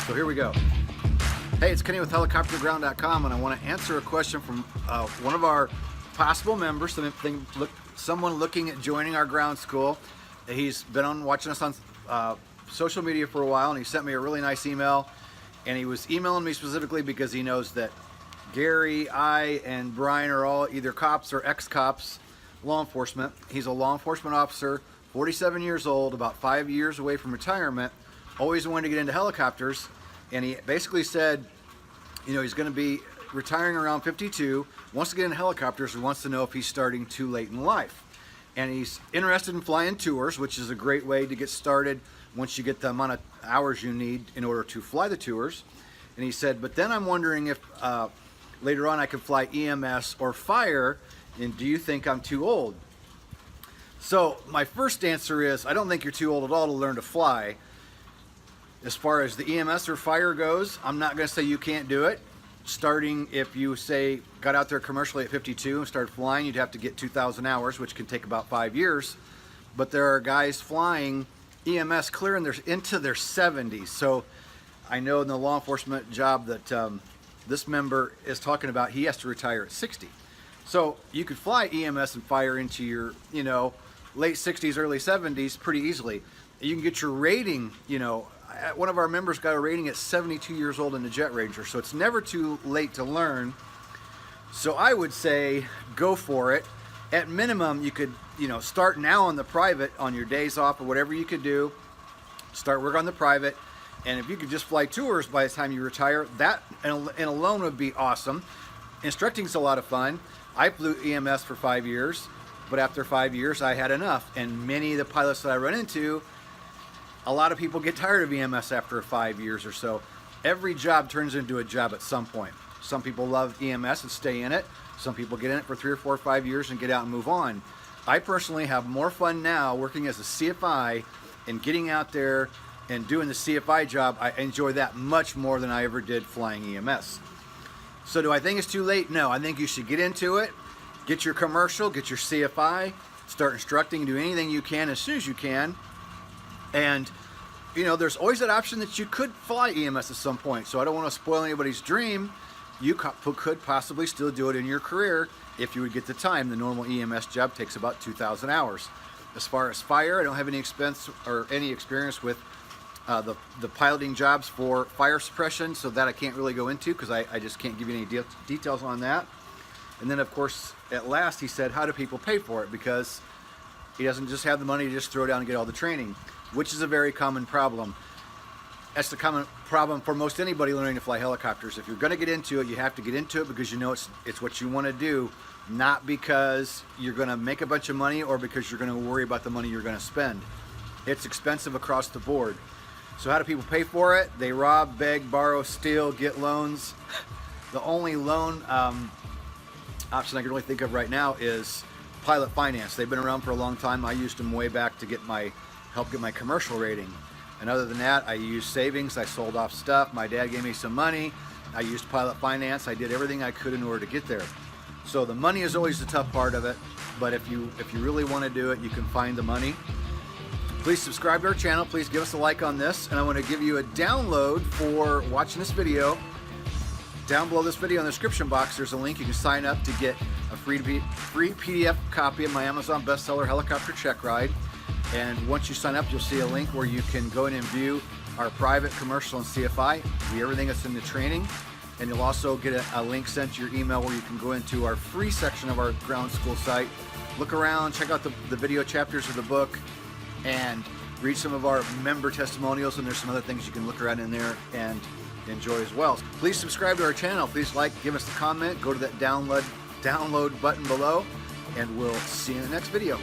So here we go. Hey, it's Kenny with helicopterground.com, and I want to answer a question from one of our possible members, someone looking at joining our ground school. He's been watching us on social media for a while, and he sent me a really nice email. And he was emailing me specifically because he knows that Gary, I, and Brian are all either cops or ex-cops, law enforcement. He's a law enforcement officer, 47 years old, about 5 years away from retirement, always wanted to get into helicopters. And he basically said, you know, he's going to be retiring around 52, wants to get into helicopters, and wants to know if he's starting too late in life. And he's interested in flying tours, which is a great way to get started once you get the amount of hours you need in order to fly the tours. And he said, but then I'm wondering if later on I could fly EMS or fire, and do you think I'm too old? So my first answer is, I don't think you're too old at all to learn to fly. As far as the EMS or fire goes, I'm not going to say you can't do it. Starting, if you say got out there commercially at 52 and started flying, you'd have to get 2,000 hours, which can take about 5 years. But there are guys flying EMS clear into their 70s. So I know in the law enforcement job that this member is talking about, he has to retire at 60. So you could fly EMS and fire into your, you know, late 60s, early 70s pretty easily. You can get your rating, you know, one of our members got a rating at 72 years old in the Jet Ranger, so it's never too late to learn. So I would say go for it. At minimum, you could, you know, start now on the private on your days off or whatever you could do. Start work on the private, and if you could just fly tours by the time you retire, that and alone would be awesome. Instructing's a lot of fun. I flew EMS for 5 years, but after 5 years, I had enough. And many of the pilots that I run into, a lot of people get tired of EMS after 5 years or so. Every job turns into a job at some point. Some people love EMS and stay in it. Some people get in it for 3 or 4 or 5 years and get out and move on. I personally have more fun now working as a CFI and getting out there and doing the CFI job. I enjoy that much more than I ever did flying EMS. So do I think it's too late? No, I think you should get into it, get your commercial, get your CFI, start instructing, do anything you can as soon as you can. And, you know, there's always that option that you could fly EMS at some point. So I don't want to spoil anybody's dream. You could possibly still do it in your career if you would get the time. The normal EMS job takes about 2,000 hours. As far as fire, I don't have any experience with the piloting jobs for fire suppression, so that I can't really go into because I just can't give you any details on that. And then, of course, at last he said, how do people pay for it? Because he doesn't just have the money to just throw down and get all the training, which is a very common problem. That's the common problem for most anybody learning to fly helicopters. If you're going to get into it, you have to get into it because you know it's what you want to do, not because you're going to make a bunch of money or because you're going to worry about the money you're going to spend. It's expensive across the board. So how do people pay for it? They rob, beg, borrow, steal, get loans. The only loan option I can really think of right now is pilot finance. They've been around for a long time. I used them way back to help get my commercial rating. And other than that, I used savings. I sold off stuff. My dad gave me some money. I used pilot finance. I did everything I could in order to get there. So the money is always the tough part of it. But if you really want to do it, you can find the money. Please subscribe to our channel. Please give us a like on this. And I want to give you a download for watching this video. Down below this video in the description box, there's a link. You can sign up to get a free PDF copy of my Amazon bestseller, Helicopter Check Ride. And once you sign up, you'll see a link where you can go in and view our private, commercial, and CFI, view everything that's in the training. And you'll also get a link sent to your email where you can go into our free section of our ground school site, look around, check out the video chapters of the book, and read some of our member testimonials. And there's some other things you can look around in there and enjoy as well. Please subscribe to our channel. Please like, give us a comment, go to that download button below, and we'll see you in the next video.